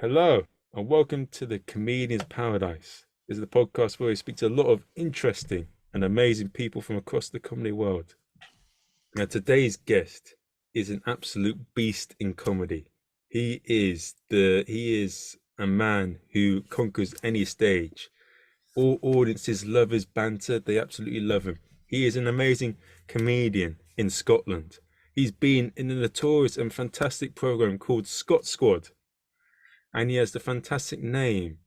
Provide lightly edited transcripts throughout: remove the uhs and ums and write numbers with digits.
Hello, and welcome to the Comedian's Paradise. This is the podcast where we speak to a lot of interesting and amazing people from across the comedy world. Now, today's guest is an absolute beast in comedy. He is a man who conquers any stage. All audiences love his banter, they absolutely love him. He is an amazing comedian in Scotland. He's been in a notorious and fantastic program called Scot Squad, and he has the fantastic name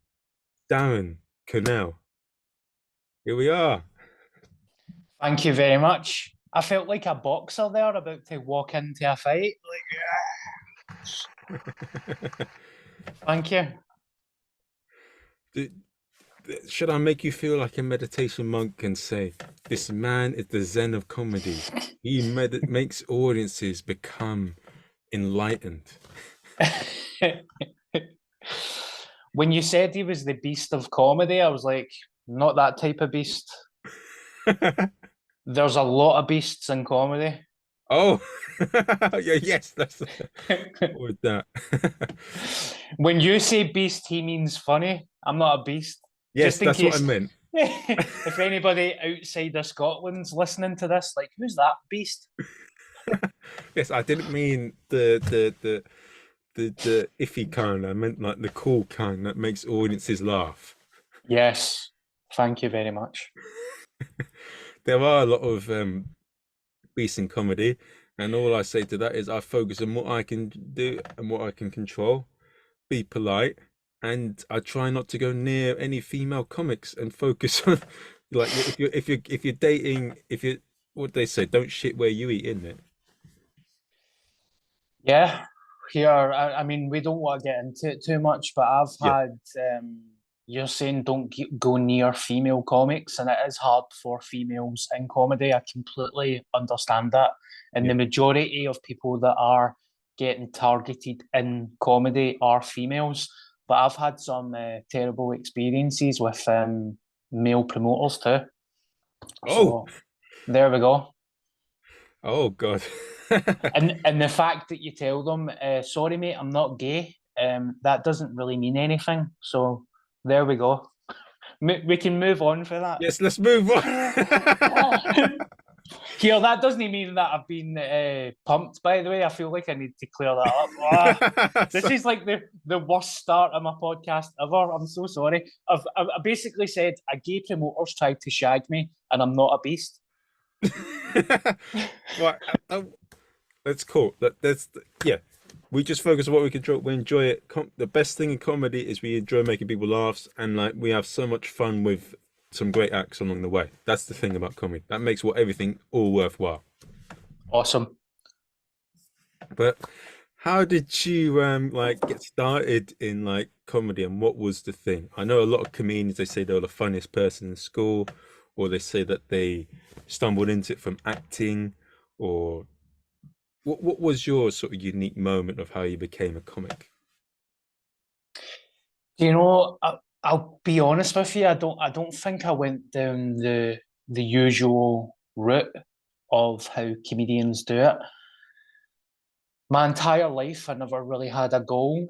Darren Connell. Here we are. Thank you very much. I felt like a boxer there about to walk into a fight. Thank you. Should I make you feel like a meditation monk and say, this man is the Zen of comedy? He makes audiences become enlightened. When you said he was the beast of comedy, I was like, not that type of beast. There's a lot of beasts in comedy. Oh, yeah, yes, that's with that. When you say beast, he means funny. I'm not a beast. Yes, that's what I meant. If anybody outside of Scotland's listening to this, like, who's that beast? Yes, I didn't mean the iffy kind. I meant like the cool kind that makes audiences laugh. Yes, thank you very much. There are a lot of beasts in comedy, and all I say to that is I focus on what I can do and what I can control, be polite, and I try not to go near any female comics and focus on like if you're dating, if you what they say, don't shit where you eat, isn't it? Yeah, here, I mean, we don't want to get into it too much, but I've Yeah. had, you're saying don't go near female comics, and it is hard for females in comedy. I completely understand that. And Yeah. the majority of people that are getting targeted in comedy are females. But I've had some terrible experiences with male promoters too. Oh, So there we go. oh God. And the fact that you tell them, sorry, mate, I'm not gay, that doesn't really mean anything. So there we go. We can move on for that. Yes, let's move on. Here, that doesn't mean that I've been pumped, by the way. I feel like I need to clear that up. This is like the worst start of my podcast ever. I'm so sorry. I basically said a gay promoter's tried to shag me, and I'm not a beast. Right, that's cool. That's yeah. We just focus on what we control. We enjoy it. The best thing in comedy is we enjoy making people laugh, and like we have so much fun with some great acts along the way. That's the thing about comedy. That makes everything all worthwhile. Awesome. But how did you like get started in like comedy, and what was the thing? I know a lot of comedians, they say they were the funniest person in school, or they say that they stumbled into it from acting, or what was your sort of unique moment of how you became a comic? You know, I'll be honest with you. I don't think I went down the usual route of how comedians do it. My entire life, I never really had a goal,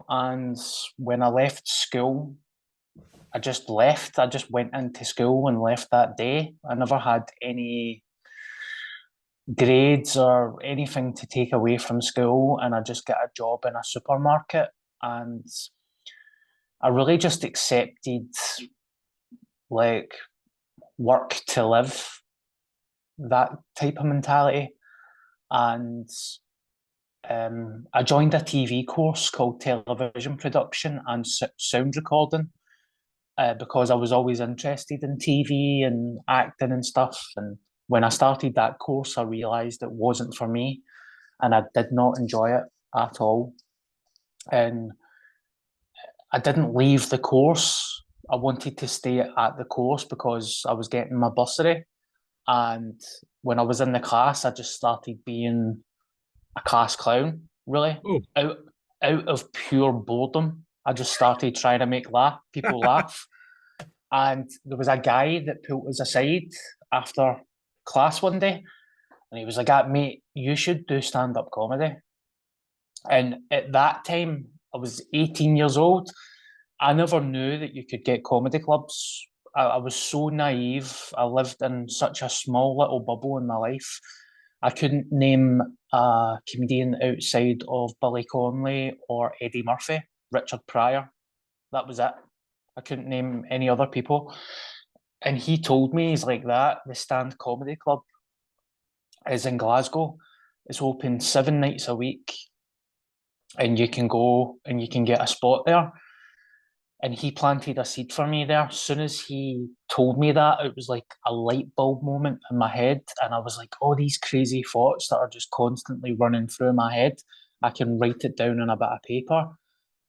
and when I left school, I just left. I just went into school and left that day. I never had any grades or anything to take away from school, and I just got a job in a supermarket, and I really just accepted like work to live, that type of mentality. And I joined a TV course called television production and sound recording because I was always interested in TV and acting and stuff. And when I started that course, I realised it wasn't for me and I did not enjoy it at all. And I didn't leave the course. I wanted to stay at the course because I was getting my bursary. And when I was in the class, I just started being a class clown, really, Oh, out out of pure boredom. I just started trying to make people laugh. And there was a guy that pulled us aside after class one day, and he was like, "Mate, you should do stand-up comedy." And at that time, I was 18 years old. I never knew that you could get comedy clubs. I was so naive. I lived in such a small little bubble in my life. I couldn't name a comedian outside of Billy Connolly or Eddie Murphy, Richard Pryor. That was it. I couldn't name any other people. And he told me, he's like, that the Stand Comedy Club is in Glasgow. It's open 7 nights a week, and you can go and you can get a spot there. And he planted a seed for me there. As soon as he told me that, it was like a light bulb moment in my head. And I was like, all these crazy thoughts that are just constantly running through my head, I can write it down on a bit of paper.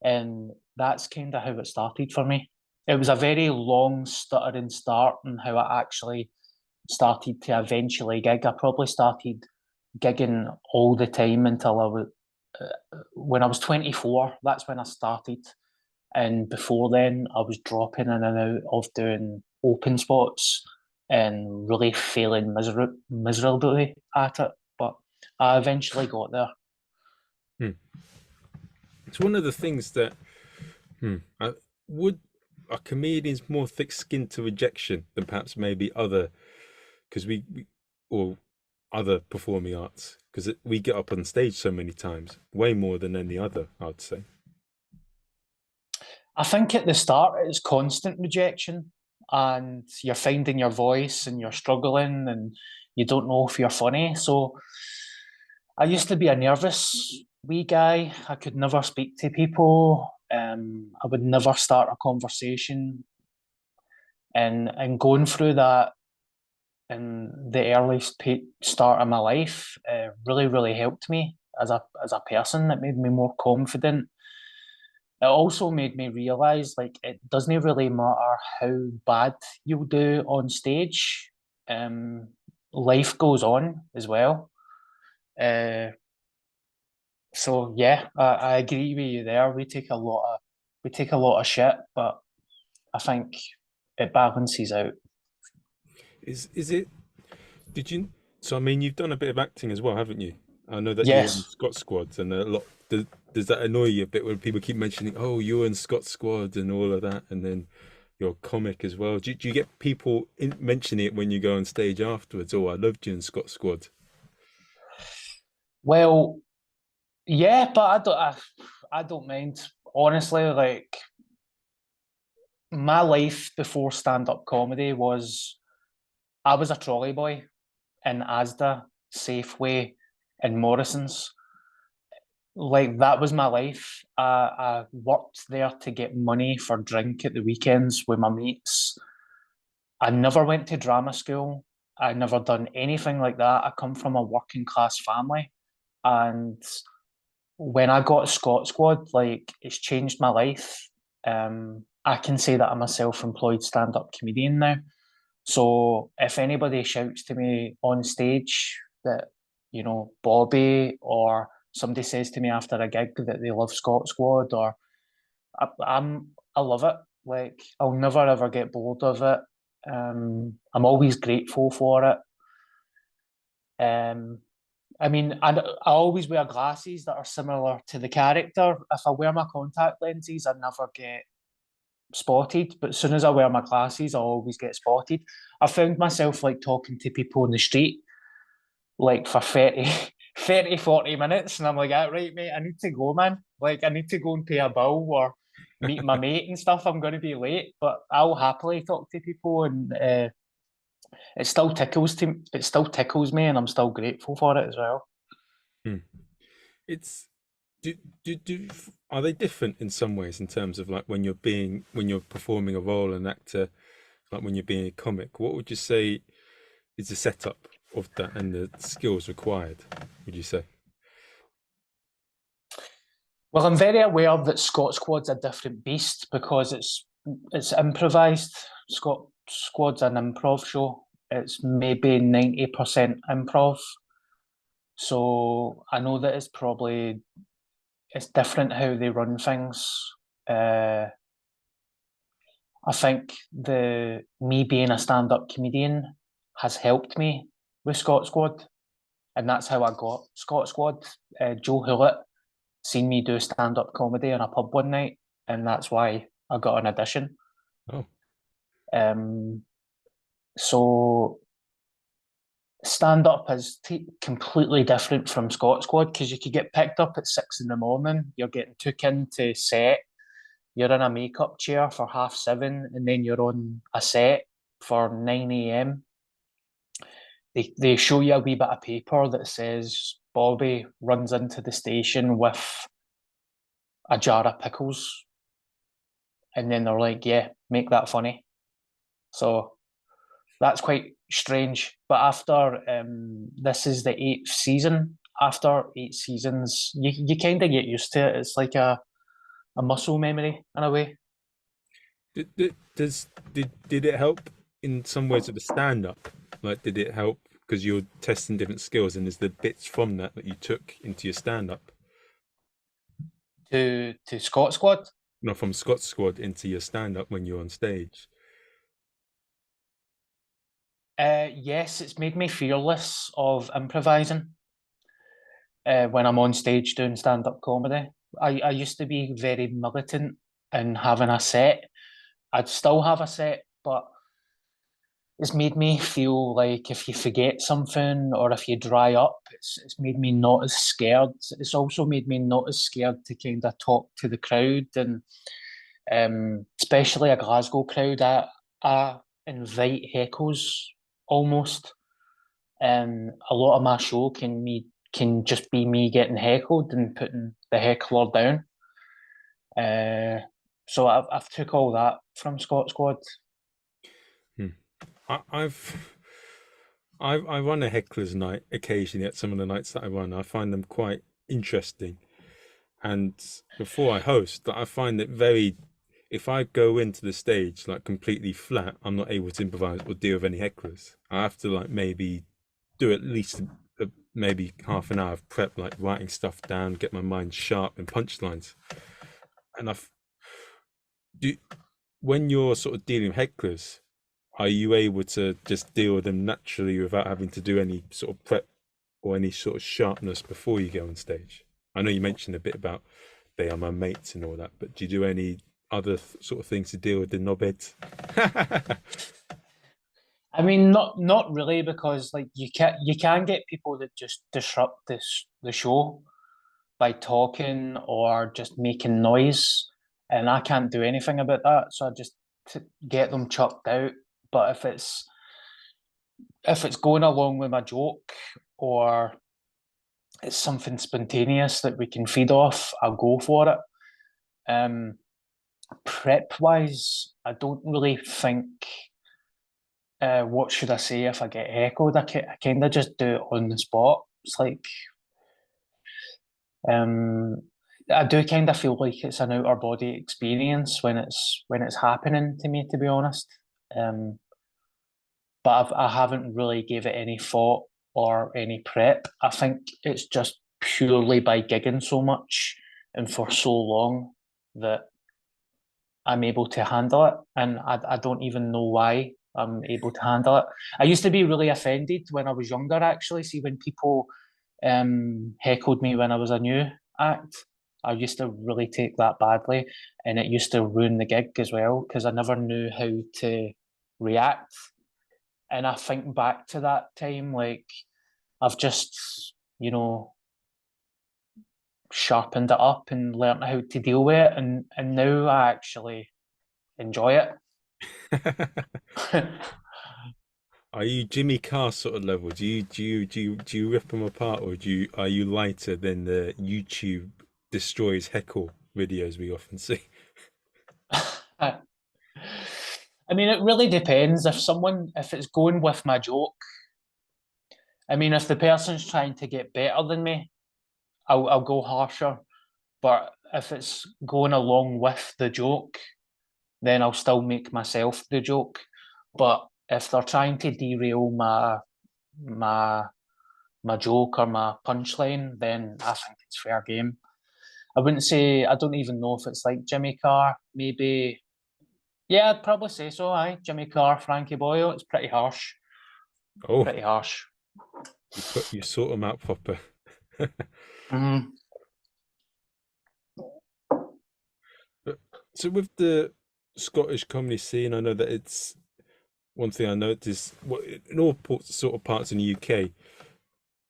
And that's kind of how it started for me. It was a very long stuttering start and how I actually started to eventually gig. I probably started gigging all the time until I was, when I was 24, that's when I started. And before then, I was dropping in and out of doing open spots and really failing miserably at it. But I eventually got there. It's one of the things that would are comedians more thick-skinned to rejection than perhaps maybe other, because we or other performing arts, because we get up on stage so many times, way more than any other, I'd say. I think at the start it's constant rejection, and you're finding your voice and you're struggling and you don't know if you're funny. So I used to be a nervous wee guy. I could never speak to people. I would never start a conversation, and going through that in the earliest start of my life really helped me as a person. It made me more confident. It also made me realise, like, it doesn't really matter how bad you'll do on stage. Life goes on as well. So yeah, I agree with you there. We take a lot of shit, but I think it balances out. Is it? Did you? So I mean, you've done a bit of acting as well, haven't you? I know that you're in Yes. Scot Squad, and a lot. Does that annoy you a bit when people keep mentioning, "Oh, you're in Scot Squad" and all of that, and then you're a comic as well? Do you get people mentioning it when you go on stage afterwards? Oh, I loved you in Scot Squad. Well, yeah, but I don't mind. Honestly, like, my life before stand-up comedy was, I was a trolley boy in Asda, Safeway, and Morrison's. Like, that was my life. I worked there to get money for drink at the weekends with my mates. I never went to drama school. I never done anything like that. I come from a working class family, and when I got Scot Squad, like, it's changed my life. I can say that I'm a self-employed stand-up comedian now. So if anybody shouts to me on stage that, Bobby, or somebody says to me after a gig that they love Scot Squad, or I love it. Like, I'll never ever get bored of it. I'm always grateful for it. I mean, I always wear glasses that are similar to the character. If I wear my contact lenses, I never get spotted. But as soon as I wear my glasses, I always get spotted. I found myself, like, talking to people in the street, like, for 40 minutes. And I'm like, ah, right, mate, I need to go, man. Like, I need to go and pay a bill or meet my mate and stuff. I'm going to be late. But I'll happily talk to people, and it still tickles me, and I'm still grateful for it as well. Hmm. It's do, do are they different in some ways in terms of, like, when you're performing a role, an actor, like when you're being a comic? What would you say is the setup of that and the skills required, would you say? Well, I'm very aware that Scot Squad's a different beast because it's improvised. Scot Squad's an improv show. It's maybe 90% improv. So I know that it's different how they run things. Uh, I think the me being a stand-up comedian has helped me with Scot Squad, and that's how I got Scot Squad. Joe Hewlett seen me do stand-up comedy in a pub one night, and that's why I got an audition. Oh, So stand-up is completely different from Scot Squad because you could get picked up at 6 in the morning. You're getting took into set. You're in a makeup chair for 7:30, and then you're on a set for 9 a.m. They show you a wee bit of paper that says Bobby runs into the station with a jar of pickles, and then they're like, "Yeah, make that funny." So that's quite strange. But after this is the 8th season. After 8 seasons, you kind of get used to it. It's like a muscle memory in a way. did it help in some ways with the stand up? Like, did it help because you're testing different skills, and is the bits from that that you took into your stand up? To Scot Squad. No, from Scot Squad into your stand up when you're on stage. Yes, it's made me fearless of improvising when I'm on stage doing stand-up comedy. I used to be very militant in having a set. I'd still have a set, but it's made me feel like if you forget something or if you dry up, it's made me not as scared. It's also made me not as scared to kind of talk to the crowd, and especially a Glasgow crowd. I invite heckles almost. A lot of my show can just be me getting heckled and putting the heckler down. So I've took all that from Scot Squad. Hmm. I, I've I run a heckler's night occasionally at some of the nights that I run. I find them quite interesting. And before I host, I find it very, if I go into the stage like completely flat, I'm not able to improvise or deal with any hecklers. I have to like maybe do at least maybe half an hour of prep, like writing stuff down, get my mind sharp and punchlines. And do when you're sort of dealing with hecklers, are you able to just deal with them naturally without having to do any sort of prep or any sort of sharpness before you go on stage? I know you mentioned a bit about they are my mates and all that, but do you do any other sort of things to deal with the knobheads? I mean, not really, because like you can get people that just disrupt the show by talking or just making noise, and I can't do anything about that. So I just get them chucked out. But if it's going along with my joke, or it's something spontaneous that we can feed off, I'll go for it. Prep wise, I don't really think. What should I say if I get heckled? I kind of just do it on the spot. It's like um, I do kind of feel like it's an outer body experience when it's happening to me, to be honest. Um, but I haven't really gave it any thought or any prep. I think it's just purely by gigging so much and for so long that I'm able to handle it, and I don't even know why I'm able to handle it. I used to be really offended when I was younger. Actually, see when people heckled me when I was a new act, I used to really take that badly, and it used to ruin the gig as well because I never knew how to react. And I think back to that time, like I've just sharpened it up and learned how to deal with it, and now I actually enjoy it. Are you Jimmy Carr sort of level? Do you rip them apart, or are you lighter than the YouTube destroys heckle videos we often see? I mean, it really depends. If it's going with my joke, I mean, if the person's trying to get better than me, I'll go harsher. But if it's going along with the joke, then I'll still make myself the joke. But if they're trying to derail my my joke or my punchline, then I think it's fair game. I wouldn't say I don't even know if it's like Jimmy Carr. Maybe, yeah, I'd probably say so. Aye, Jimmy Carr, Frankie Boyle. It's pretty harsh. Oh, Pretty harsh. you sort them out proper. Mm. So with the Scottish comedy scene, I know that it's one thing I noticed. What in all sort of parts in the UK,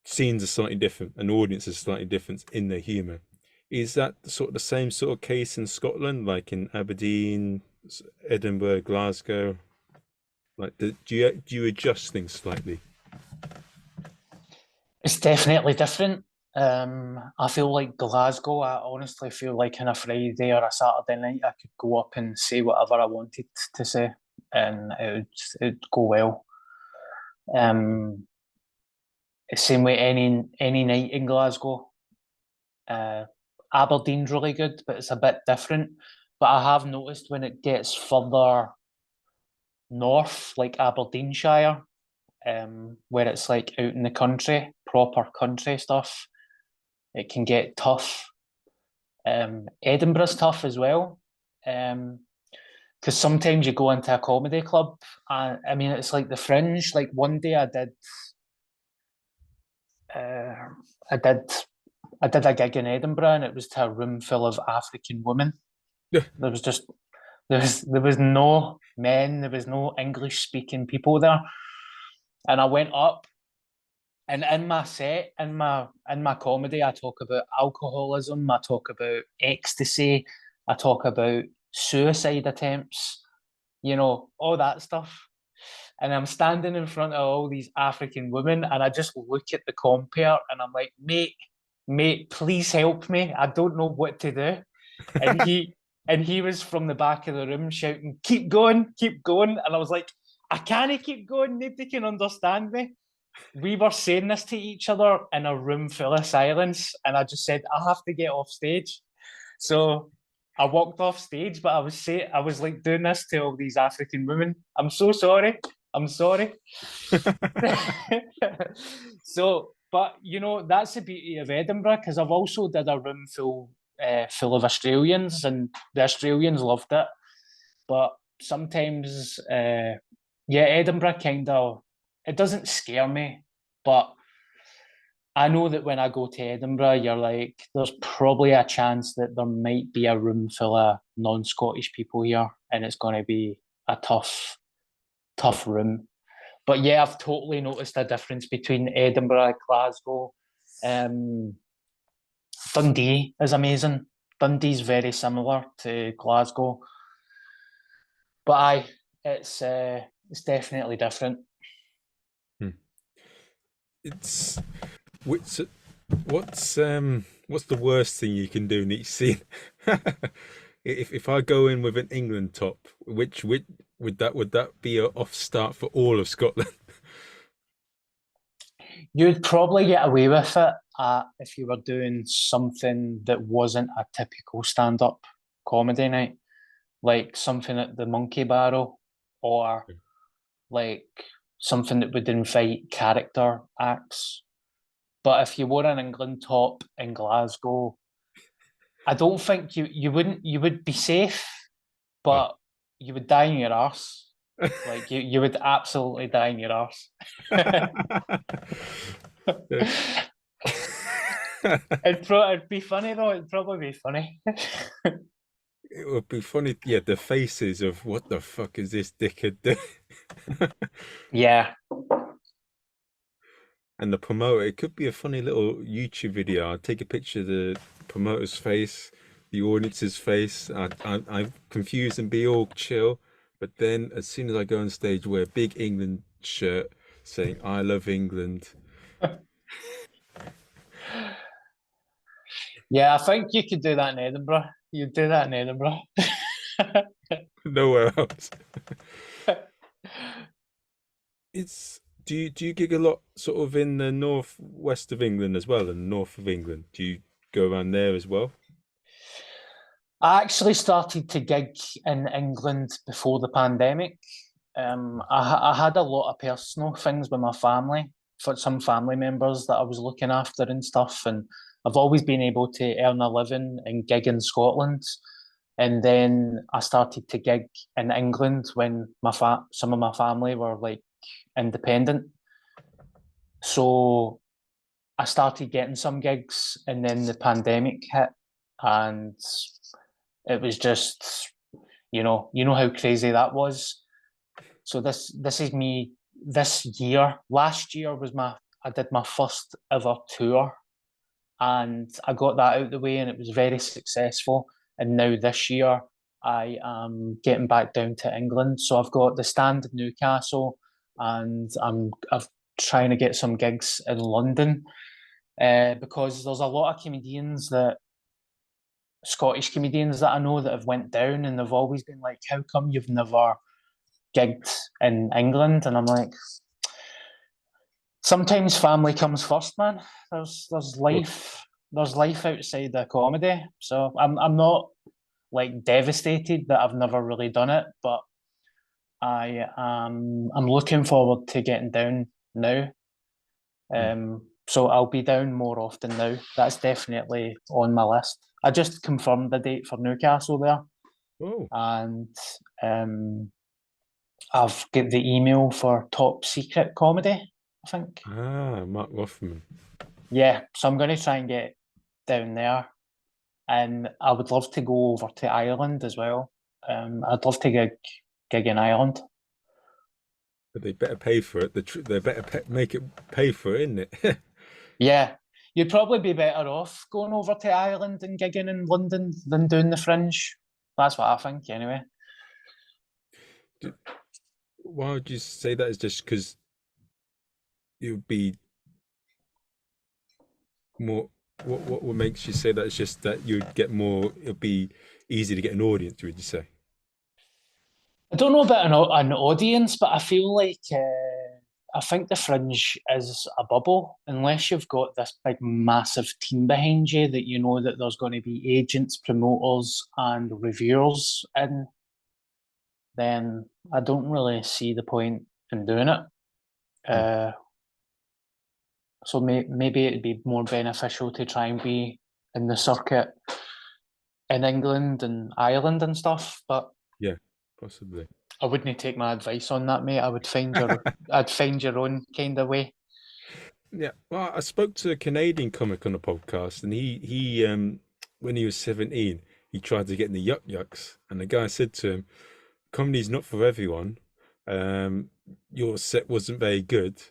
scenes are slightly different, and audiences are slightly different in their humour. Is that sort of the same sort of case in Scotland, like in Aberdeen, Edinburgh, Glasgow? Like, do you adjust things slightly? It's definitely different. I feel like Glasgow, I honestly feel like on a Friday or a Saturday night, I could go up and say whatever I wanted to say, and it'd go well. Um, Same way any night in Glasgow. Uh, Aberdeen's really good, but it's a bit different. But I have noticed when it gets further north, like Aberdeenshire, where it's like out in the country, proper country stuff, it can get tough. Edinburgh's tough as well. Because sometimes you go into a comedy club, and I mean it's like the Fringe. Like one day uh, I did, I did a gig in Edinburgh, and it was to a room full of African women. There was just there was no men, there was no English speaking people there, and I went up, and in my set, in my comedy, I talk about alcoholism, I talk about ecstasy, I talk about suicide attempts, all that stuff. And I'm standing in front of all these African women, and I just look at the compere, and I'm like, mate, please help me. I don't know what to do. And he was from the back of the room shouting, keep going, keep going. And I was like, I can't keep going. Nobody can understand me. We were saying this to each other in a room full of silence, and I just said, I have to get off stage. So I walked off stage, but I was like doing this to all these African women. I'm so sorry. I'm sorry. So, but that's the beauty of Edinburgh, because I've also did a room full of Australians, and the Australians loved it. But sometimes, yeah, Edinburgh kind of, it doesn't scare me, but I know that when I go to Edinburgh, you're like, there's probably a chance that there might be a room full of non-Scottish people here, and it's going to be a tough room. But yeah, I've totally noticed a difference between Edinburgh, Glasgow. Um, Dundee is amazing. Dundee's very similar to Glasgow, but it's definitely different. Hmm. It's what's what's the worst thing you can do in each scene? If I go in with an England top, which would that be a off start for all of Scotland? You'd probably get away with it if you were doing something that wasn't a typical stand-up comedy night, like something at the Monkey Barrel, or like something that would invite character acts. But if you wore an England top in Glasgow, I don't think you would be safe, Oh. but you would die in your arse. Like you would absolutely die in your arse. It'd be funny though. It'd probably be funny. It would be funny, yeah, the faces of what the fuck is this dickhead doing? Yeah, And the promoter, it could be a funny little YouTube video. I'd take a picture of the promoter's face, the audience's face. I'm confused and be all chill. But then as soon as I go on stage, wear a big England shirt saying, I love England. yeah. I think you could do that in Edinburgh. You'd do that in Edinburgh. Nowhere else. It's do you gig a lot sort of in the northwest of England as well and north of England? Do you go around there as well? I actually started to gig in England before the pandemic. I had a lot of personal things with my family, for some family members that I was looking after and stuff, and I've always been able to earn a living and gig in Scotland. And then I started to gig in England when some of my family were like independent. So I started getting some gigs, and then the pandemic hit, and it was just you know how crazy that was. So this is me this year. Last year was I did my first ever tour, and I got that out of the way, and it was very successful. And now this year, I am getting back down to England. So I've got the stand in Newcastle, and I'm trying to get some gigs in London, because there's a lot of comedians that Scottish comedians that I know that have went down, and they've always been like, "How come you've never gigged in England?" And I'm like, sometimes family comes first, man. There's Well, life outside the comedy. So I'm not like devastated that I've never really done it, but I'm looking forward to getting down now. mm. So I'll be down more often now. That's definitely on my list. I just confirmed the date for Newcastle there, Oh, and I've got the email for Top Secret Comedy, I think. Mark Rothman. Yeah, so I'm going to try and get down there, and I would love to go over to Ireland as well. I'd love to gig in Ireland. But they better pay for it. They better make it pay for it, isn't it? Yeah, you'd probably be better off going over to Ireland and gigging in London than doing the Fringe. That's what I think, anyway. Why would you say that? Is just because it would be more? What makes you say that? It's just that you'd get more. It'd be easy to get an audience. Would you say? I don't know about an audience, but I feel like I think the Fringe is a bubble. Unless you've got this big, massive team behind you that you know that there's going to be agents, promoters, and reviewers in, then I don't really see the point in doing it. Mm. Uh, so maybe it'd be more beneficial to try and be in the circuit in England and Ireland and stuff. But Yeah, possibly. I wouldn't take my advice on that, mate. I'd find your own kind of way. Yeah. Well, I spoke to a Canadian comic on a podcast, and he when he was 17, he tried to get in the Yuck Yucks, and the guy said to him, "Comedy's not for everyone. Um, your set wasn't very good,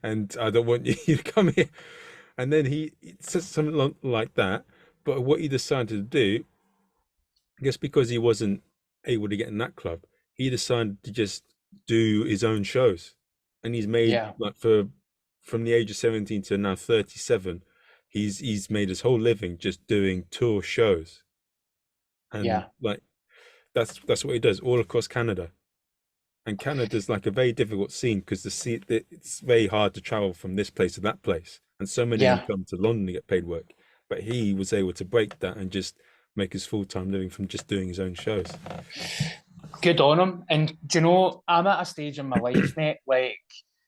and I don't want you to come here." And then he said something like that. But what he decided to do, I guess because he wasn't able to get in that club, he decided to just do his own shows. And he's made Yeah, like for from the age of 17 to now 37, he's made his whole living just doing tour shows. And yeah, like that's what he does all across Canada. And Canada's like a very difficult scene because it's very hard to travel from this place to that place. And so many of them yeah. come to London to get paid work. But he was able to break that and just make his full-time living from just doing his own shows. Good on him. And do you know, I'm at a stage in my life, mate. Like,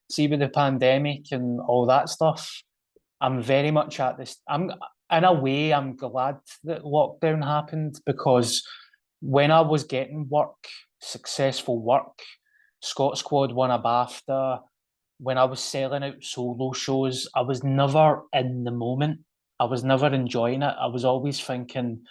see with the pandemic and all that stuff, I'm very much at this. I'm in a way, I'm glad that lockdown happened, because when I was getting work, successful work, Scot Squad won a BAFTA. When I was selling out solo shows, I was never in the moment. I was never enjoying it. I was always thinking,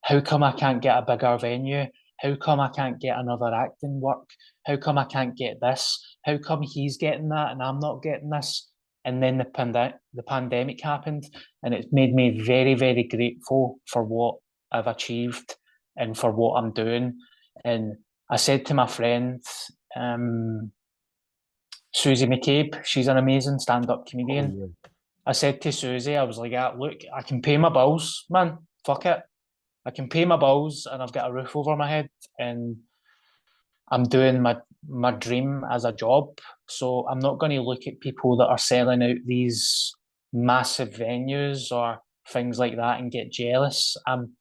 how come I can't get a bigger venue? How come I can't get another acting work? How come I can't get this? How come he's getting that and I'm not getting this? And then the pandemic happened, and it's made me very, very grateful for what I've achieved and for what I'm doing. And I said to my friend, um, Susie McCabe, she's an amazing stand-up Oh comedian. yeah. I said to Susie, I was like, look, I can pay my bills, man. Fuck it. I can pay my bills and I've got a roof over my head, and I'm doing my dream as a job. So I'm not going to look at people that are selling out these massive venues or things like that and get jealous. I'm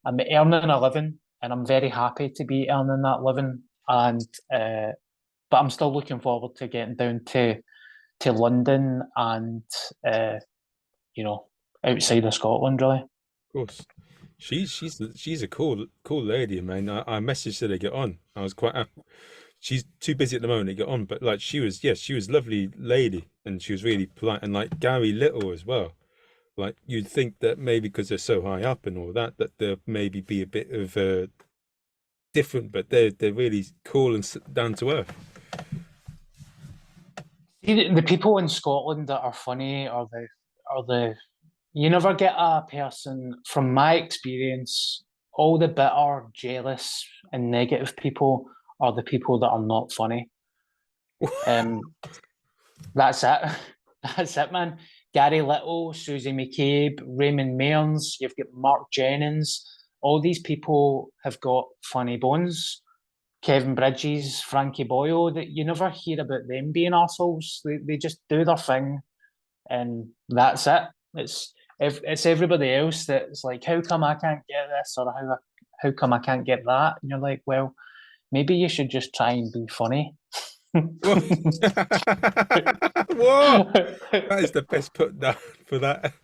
earning a living, and I'm very happy to be earning that living. And but I'm still looking forward to getting down to London and uh, you know, outside of Scotland, really. Of course. She's a cool lady, man. I messaged her to get on. I was quite happy. She's too busy at the moment to get on, but like she was a lovely lady and she was really polite, and like Gary Little as well. Like you'd think that maybe because they're so high up and all that, that there maybe be a bit of different, but they're really cool and down to earth. See, the people in Scotland that are funny are the you never get a person, from my experience, all the bitter, jealous, and negative people are the people that are not funny. That's it. That's it, man. Gary Little, Susie McCabe, Raymond Mearns, you've got Mark Jennings. All these people have got funny bones. Kevin Bridges, Frankie Boyle, that you never hear about them being assholes. They just do their thing and that's it. It's everybody else that's like, how come I can't get this, or how come I can't get that? And you're like, well, maybe you should just try and be funny. Whoa. Whoa, that is the best put down for that.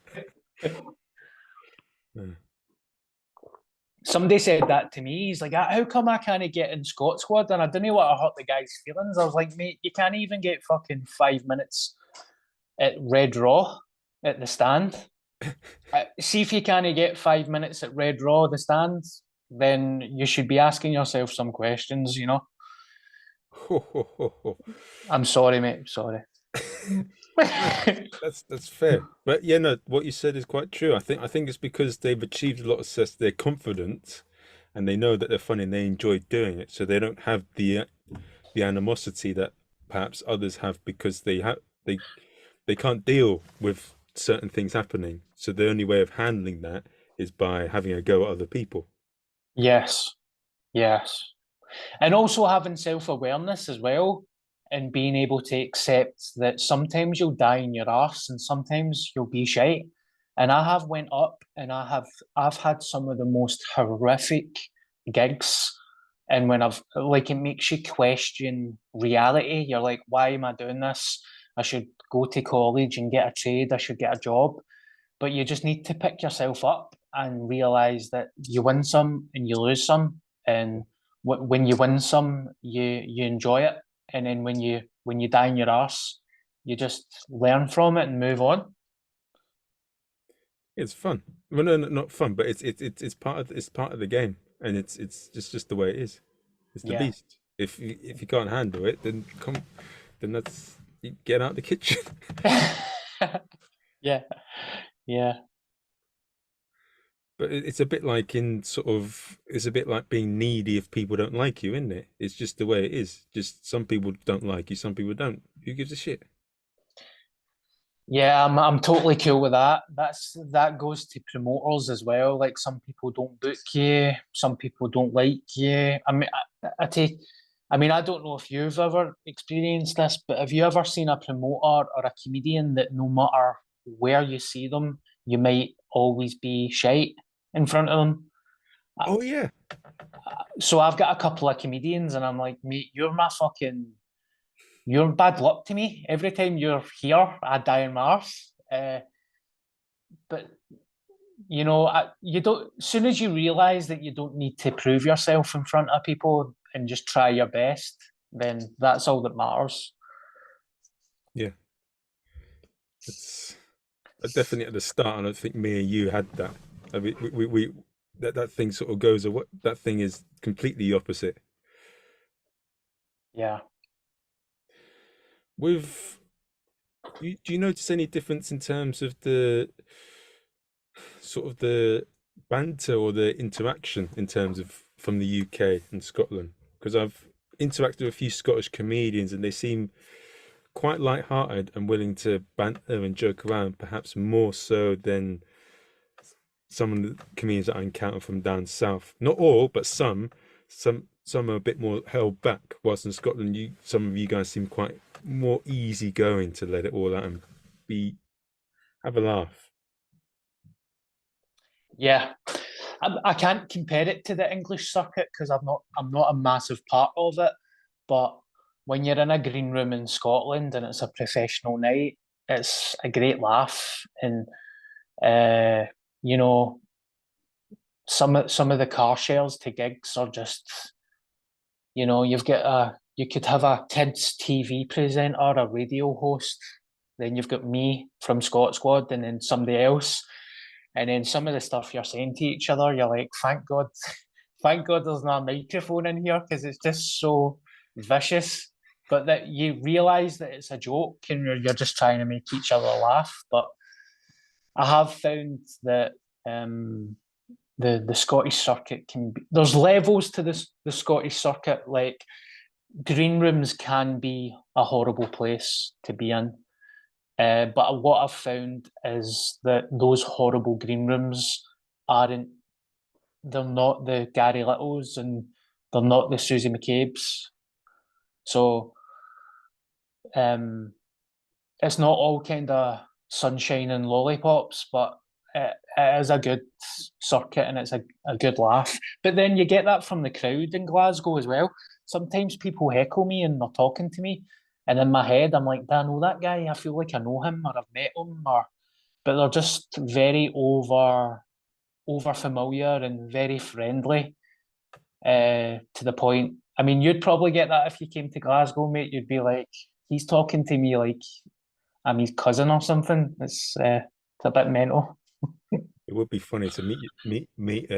Somebody said that to me. He's like, how come I can't get in Scot Squad? And I didn't want to hurt the guy's feelings. I was like, mate, you can't even get fucking 5 minutes at Red Raw at the stand. See if you can't get 5 minutes at Red Raw, the stand, then you should be asking yourself some questions, you know? I'm sorry, mate. Sorry. That's fair. But yeah, no, what you said is quite true. I think it's because they've achieved a lot of success. They're confident, and they know that they're funny and they enjoy doing it. So they don't have the animosity that perhaps others have because they can't deal with certain things happening. So the only way of handling that is by having a go at other people. Yes. Yes. And also having self-awareness as well, and being able to accept that sometimes you'll die in your arse and sometimes you'll be shite. And I have went up and I've had some of the most horrific gigs. And when I've like, it makes you question reality. You're like, why am I doing this? I should go to college and get a trade. I should get a job. But you just need to pick yourself up and realize that you win some and you lose some. And when you win some, you enjoy it, and then when you die in your arse, you just learn from it and move on. It's fun. Well, no, not fun, but it's part of the game, and it's just the way it is. It's the Yeah, beast. If you can't handle it, then that's you get out the kitchen. yeah, yeah, But it's a bit like it's a bit like being needy if people don't like you, isn't it? It's just the way it is. Just some people don't like you, some people don't. Who gives a shit? yeah. I'm totally cool with that. That goes to promoters as well. Like, some people don't book you, some people don't like you. I mean, I take. I mean, I don't know if you've ever experienced this, but have you ever seen a promoter or a comedian that no matter where you see them, you might always be shite in front of them? Oh yeah. So I've got a couple of comedians, and I'm like, mate, you're bad luck to me. Every time you're here, I die in my arse. But you don't. As soon as you realize that you don't need to prove yourself in front of people and just try your best, then that's all that matters. Yeah. It's definitely at the start, and I think me and you had that. I mean, we that thing sort of goes away. That thing is completely opposite. Yeah. With do you notice any difference in terms of the sort of the banter or the interaction in terms of from the UK and Scotland? Because I've interacted with a few Scottish comedians and they seem quite light-hearted and willing to banter and joke around, perhaps more so than some of the comedians that I encounter from down south. Not all, but some are a bit more held back. Whilst in Scotland, some of you guys seem quite more easygoing to let it all out and be have a laugh. Yeah. I can't compare it to the English circuit because I'm not a massive part of it. But when you're in a green room in Scotland and it's a professional night, it's a great laugh. And uh, you know, some of the car shares to gigs are just, you could have a kids TV presenter, a radio host, then you've got me from Scot Squad, and then somebody else. And then some of the stuff you're saying to each other, you're like, thank God thank God there's not a microphone in here because it's just so vicious. But that you realise that it's a joke and you're just trying to make each other laugh. But I have found that the Scottish circuit can be, there's levels to the Scottish circuit. Like green rooms can be a horrible place to be in. But what I've found is that those horrible green rooms aren't, they're not the Gary Littles and they're not the Susie McCabe's. So it's not all kind of sunshine and lollipops, but it is a good circuit and it's a good laugh. But then you get that from the crowd in Glasgow as well. Sometimes people heckle me and they're talking to me, and in my head I'm like, "Do I know that guy? I feel like I know him or I've met him," or but they're just very over familiar and very friendly. To the point. I mean, you'd probably get that if you came to Glasgow, mate. You'd be like, "He's talking to me like I'm his cousin or something." It's a bit mental. It would be funny to meet.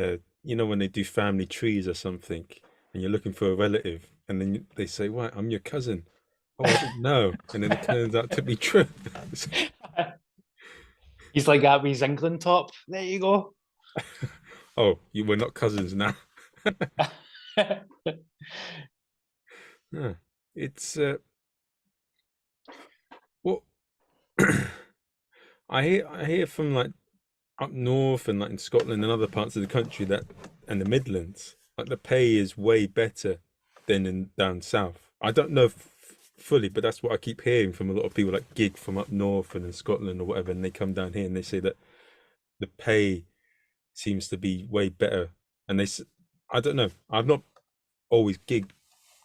You know, when they do family trees or something, and you're looking for a relative, and then they say, "What? I'm your cousin." Oh, I didn't know, and then it turns out to be true. He's like that with his England top. There you go. Oh, you were not cousins now. Yeah. It's what I hear from like up north and like in Scotland and other parts of the country that and the Midlands, like the pay is way better than in down south. I don't know fully, but that's what I keep hearing from a lot of people like gig from up north and in Scotland or whatever, and they come down here and they say that the pay seems to be way better. And I don't know. I've not always gigged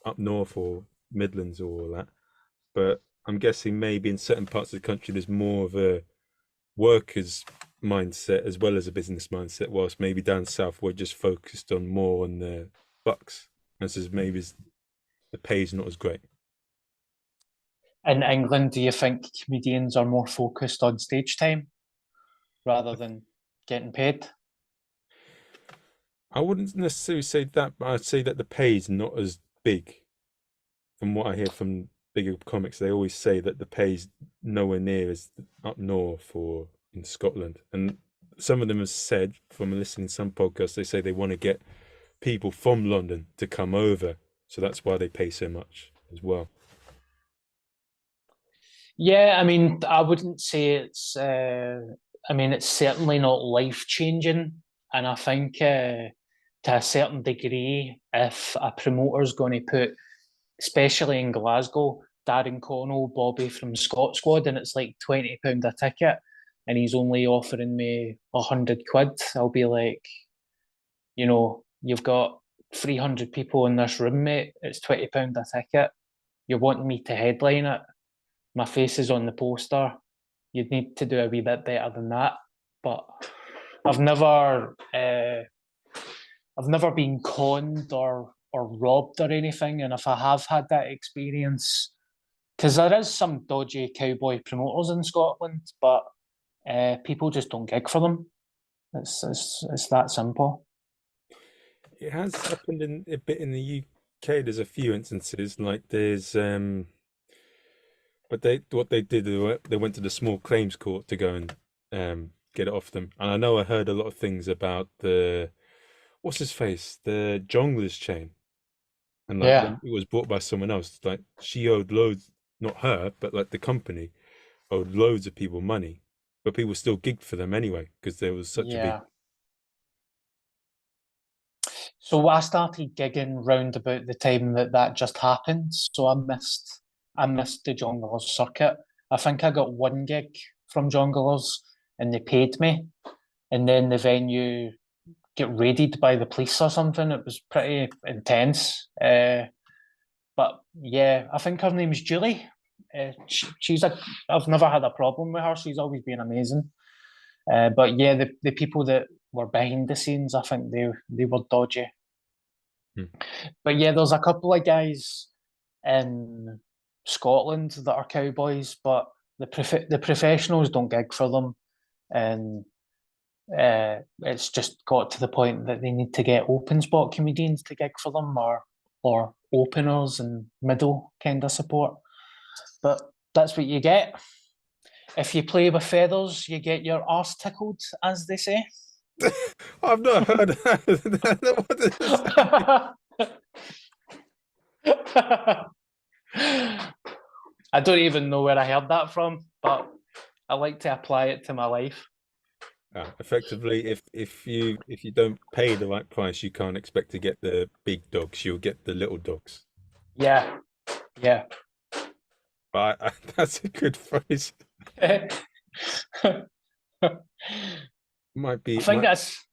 up north or Midlands or all that, but I'm guessing maybe in certain parts of the country there's more of a workers mindset as well as a business mindset, whilst maybe down south we're just focused on more on the bucks, and so maybe the pay's not as great. In England, do you think comedians are more focused on stage time rather than getting paid? I wouldn't necessarily say that, but I'd say that the pay's not as big. From what I hear from bigger comics, they always say that the pay's nowhere near as up north or in Scotland. And some of them have said, from listening to some podcasts, they say they want to get people from London to come over, so that's why they pay so much as well. Yeah, I mean, I wouldn't say it's. I mean, it's certainly not life changing, and I think to a certain degree, if a promoter's going to put, especially in Glasgow, Darren Connell, Bobby from Scot Squad, and it's like £20 a ticket, and he's only offering me £100, I'll be like, you've got 300 people in this room, mate. It's £20 a ticket. You're wanting me to headline it. My face is on the poster. You'd need to do a wee bit better than that. But I've never, I've never been conned or robbed or anything. And if I have had that experience, because there is some dodgy cowboy promoters in Scotland, but people just don't gig for them. It's that simple. It has happened in a bit in the UK. There's a few instances like there's but they what they did they went to the small claims court to go and get it off them. And I know I heard a lot of things about the what's his face, the Jonglers chain, and like Yeah, when it was bought by someone else, like she owed loads, not her, but like the company owed loads of people money, but people still gigged for them anyway because there was such a big. yeah. So I started gigging round about the time that just happened. So I missed the jonglers circuit. I think I got one gig from jonglers and they paid me, and then the venue get raided by the police or something. It was pretty intense. But yeah, I think her name's Julie. She's I've never had a problem with her. She's always been amazing. But yeah, the people that were behind the scenes, I think they were dodgy. Hmm. But yeah, there's a couple of guys in Scotland that are cowboys, but the professionals don't gig for them, and It's just got to the point that they need to get open spot comedians to gig for them, or openers and middle kind of support. But that's what you get. If you play with feathers, you get your arse tickled, as they say. I've not heard of that. What does that I don't even know where I heard that from, but I like to apply it to my life. Effectively, if you don't pay the right price, you can't expect to get the big dogs. You'll get the little dogs. Yeah, yeah. But that's a good phrase. I Might be think that's.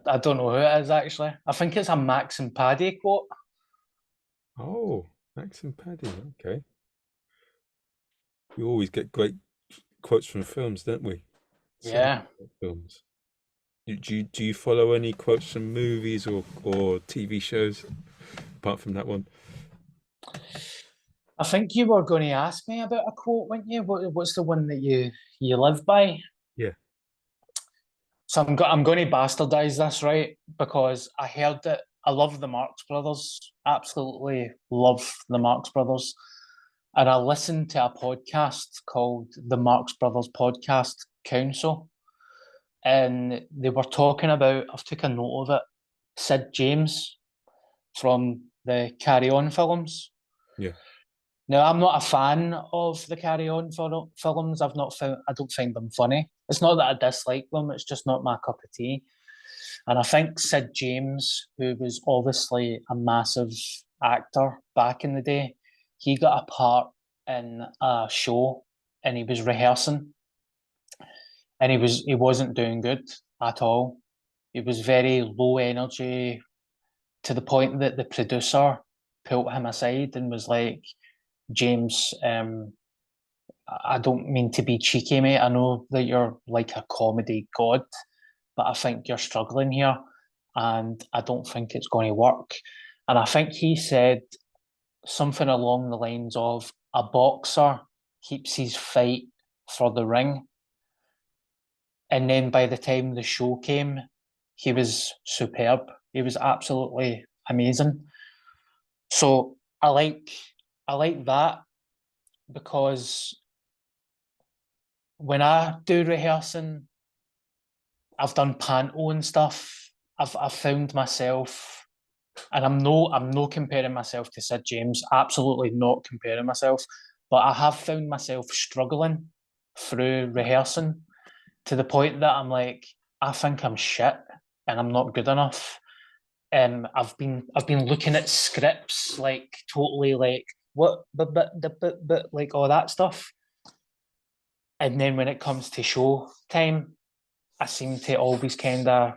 I don't know who it is actually. I think it's a Max and Paddy quote. Oh, Max and Paddy. Okay, we always get great quotes from films, don't we? So many Yeah. great films. Do you follow any quotes from movies or TV shows apart from that one? I think you were going to ask me about a quote, weren't you? What's the one that you live by? Yeah. So I'm going to bastardize this, right? Because I heard it. I love the Marx Brothers. Absolutely love the Marx Brothers. And I listened to a podcast called the Marx Brothers Podcast Council. And they were talking about, I've took a note of it, Sid James from the Carry On films. Yeah. Now, I'm not a fan of the Carry On films. I don't find them funny. It's not that I dislike them, it's just not my cup of tea. And I think Sid James, who was obviously a massive actor back in the day, he got a part in a show and he was rehearsing and he wasn't doing good at all. He was very low energy to the point that the producer pulled him aside and was like, James, I don't mean to be cheeky, mate. I know that you're like a comedy god, but I think you're struggling here and I don't think it's going to work. And I think he said something along the lines of a boxer keeps his fight for the ring. And then by the time the show came, he was superb. He was absolutely amazing. So I like that because when I do rehearsing, I've done panto and stuff. I've found myself, and I'm no comparing myself to Sid James. Absolutely not comparing myself, but I have found myself struggling through rehearsing to the point that I'm like, I think I'm shit and I'm not good enough. I've been looking at scripts like totally like what but like all that stuff. And then when it comes to show time, I seem to always kind of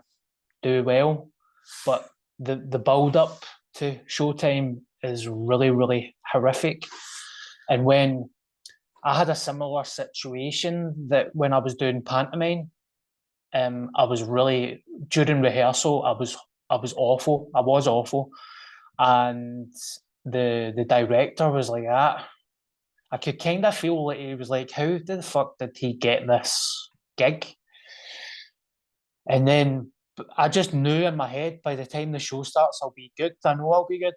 do well, but the build up to showtime is really horrific. And when I had a similar situation that when I was doing pantomime, I was really during rehearsal. I was awful. I was awful, and the director was like that. I could kind of feel like he was like, "How the fuck did he get this gig?" And then I just knew in my head by the time the show starts, I'll be good. I know I'll be good.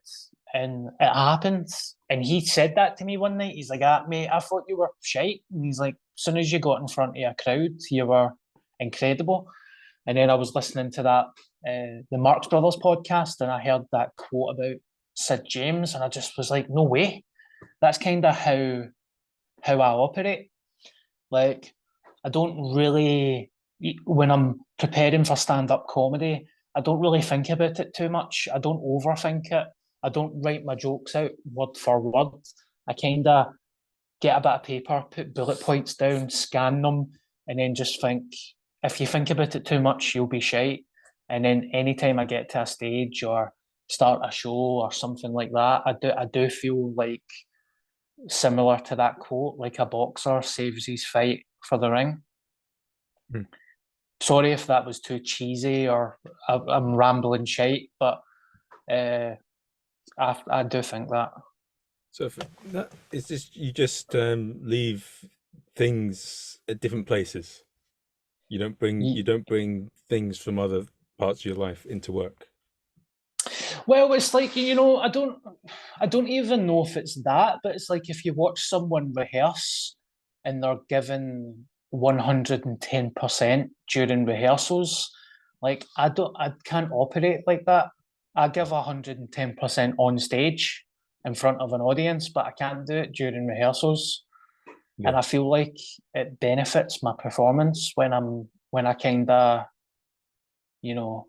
And it happened. And he said that to me one night. He's like, mate, I thought you were shite. And he's like, as soon as you got in front of a crowd, you were incredible. And then I was listening to that, the Marx Brothers podcast, and I heard that quote about Sid James. And I just was like, no way. That's kind of how I operate. Like, I don't really, when I'm preparing for stand-up comedy, I don't really think about it too much. I don't overthink it. I don't write my jokes out word for word. I kind of get a bit of paper, put bullet points down, scan them, and then just think, if you think about it too much, you'll be shite. And then anytime I get to a stage or start a show or something like that, I do feel like similar to that quote, like a boxer saves his fight for the ring. Hmm. Sorry if that was too cheesy or I'm rambling shite, but I do think that. So if that is just you just leave things at different places. You don't bring things from other parts of your life into work. Well, it's like, I don't even know if it's that, but it's like if you watch someone rehearse and they're given 110% during rehearsals, like I can't operate like that. I give 110% on stage in front of an audience, but I can't do it during rehearsals. And Yeah. I feel like it benefits my performance when I kind of, you know,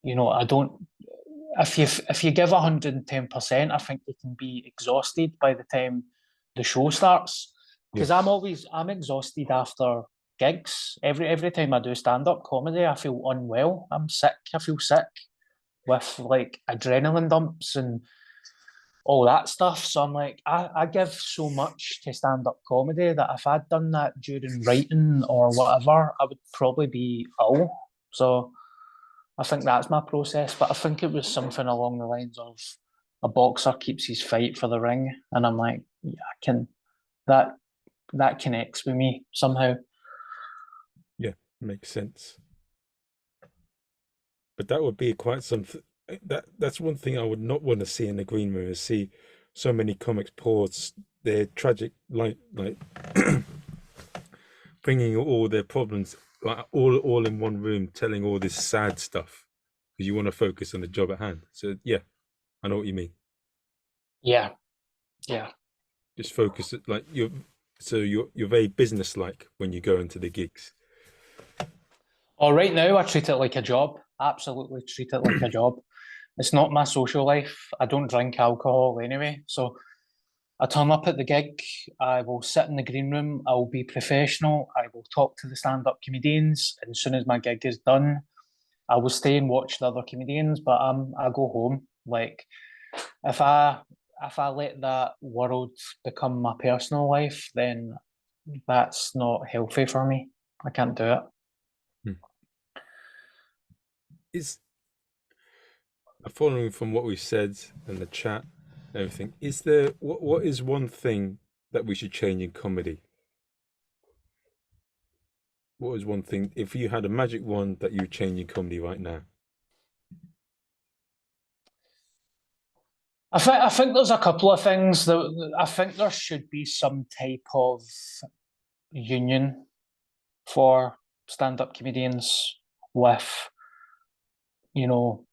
I don't. If you give 110%, I think you can be exhausted by the time the show starts. Yeah. Because I'm exhausted after gigs. Every time I do stand up comedy, I feel unwell. I'm sick. I feel sick with like adrenaline dumps and all that stuff. So I'm like, I give so much to stand up comedy that if I'd done that during writing or whatever, I would probably be ill. So I think that's my process, but I think it was something along the lines of a boxer keeps his fight for the ring, and I'm like, yeah, I can that that connects with me somehow. Yeah, makes sense. But that would be quite something. That's one thing I would not want to see in the green room is see so many comics pour their tragic like bringing all their problems like all in one room, telling all this sad stuff because you want to focus on the job at hand. So yeah, I know what you mean. Yeah, yeah. Just focus like you're very business-like when you go into the gigs. All right, now I treat it like a job. Absolutely treat it like a job. It's not my social life. I don't drink alcohol anyway, so I turn up at the gig. I will sit in the green room. I will be professional. I will talk to the stand-up comedians. And as soon as my gig is done, I will stay and watch the other comedians, but I go home. Like if I if I let that world become my personal life, then that's not healthy for me. I can't do it. Hmm. Is following from what we said in the chat and everything, is there what is one thing that we should change in comedy? What is one thing if you had a magic wand that you would change in comedy right now? I think there's a couple of things that I think there should be some type of union for stand-up comedians with, you know,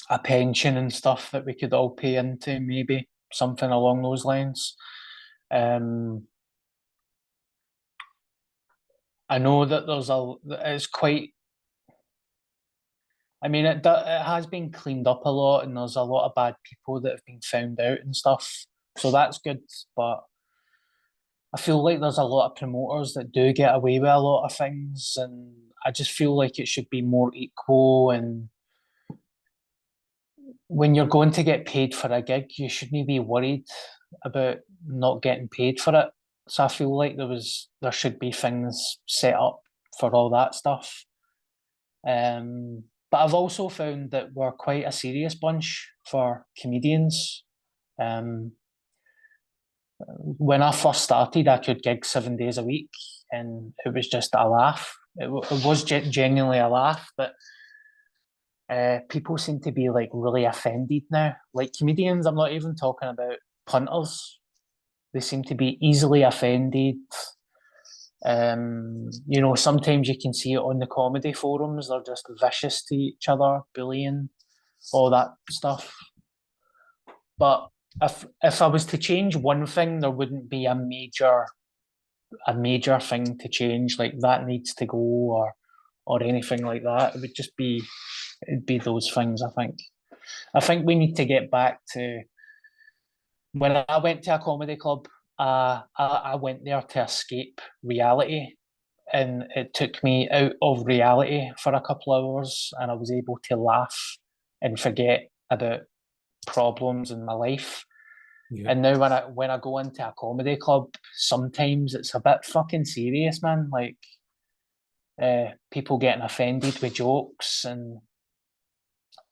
a pension and stuff that we could all pay into, maybe something along those lines. Um, I know that it's quite. I mean, it has been cleaned up a lot, and there's a lot of bad people that have been found out and stuff. So that's good, but I feel like there's a lot of promoters that do get away with a lot of things, and I just feel like it should be more equal. And when you're going to get paid for a gig, you shouldn't be worried about not getting paid for it. So I feel like there should be things set up for all that stuff. But I've also found that we're quite a serious bunch for comedians. Um, when I first started, I could gig 7 days a week, and it was just a laugh. It was genuinely a laugh, but people seem to be like really offended now. Like comedians, I'm not even talking about punters. They seem to be easily offended. Sometimes you can see it on the comedy forums. They're just vicious to each other, bullying, all that stuff. But if I was to change one thing, there wouldn't be a major thing to change, like that needs to go or anything like that. It would just be it'd be those things, I think. I think we need to get back to when I went to a comedy club, I went there to escape reality, and it took me out of reality for a couple of hours, and I was able to laugh and forget about problems in my life. Yeah. And now when I go into a comedy club, sometimes it's a bit fucking serious, man. Like people getting offended with jokes and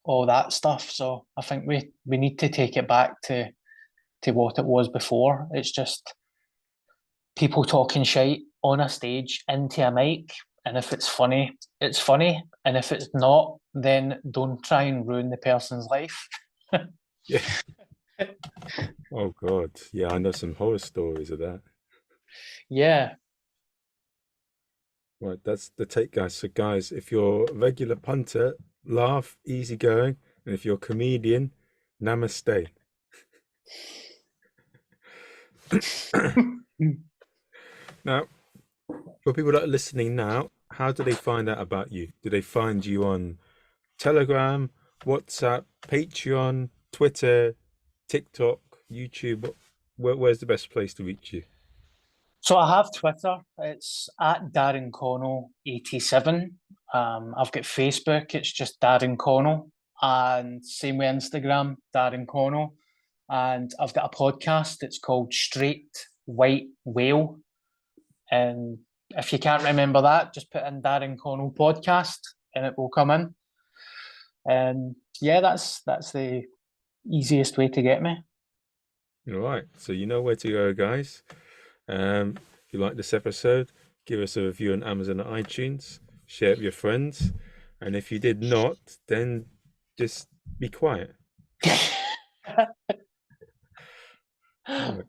all that stuff. So I think we need to take it back to what it was before. It's just people talking shite on a stage into a mic, and if it's funny, it's funny, and if it's not, then don't try and ruin the person's life. Yeah. Oh God. Yeah, I know some horror stories of that. Yeah. Right, that's the take, guys. So, guys, if you're a regular punter, laugh, easy going, and if you're a comedian, namaste. Now, for people that are listening now, how do they find out about you? Do they find you on Telegram, WhatsApp, Patreon, Twitter, TikTok, YouTube? Where's the best place to reach you? So I have Twitter. It's at Darren Connell 87. I've got Facebook. It's just Darren Connell, and same with Instagram, Darren Connell. And I've got a podcast. It's called Straight White Whale. And if you can't remember that, just put in Darren Connell podcast, and it will come in. And yeah, that's the easiest way to get me. All right, so you know where to go, guys. If you like this episode, give us a review on Amazon and iTunes, share it with your friends, and if you did not, then just be quiet. Right.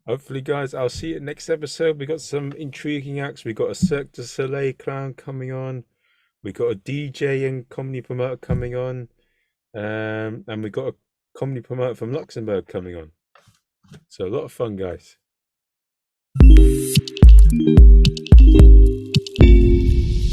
Hopefully, guys, I'll see you next episode. We got some intriguing acts. We got a Cirque du Soleil clown coming on. We got a DJ and comedy promoter coming on, and we got a comedy promoter from Luxembourg coming on. So a lot of fun, guys.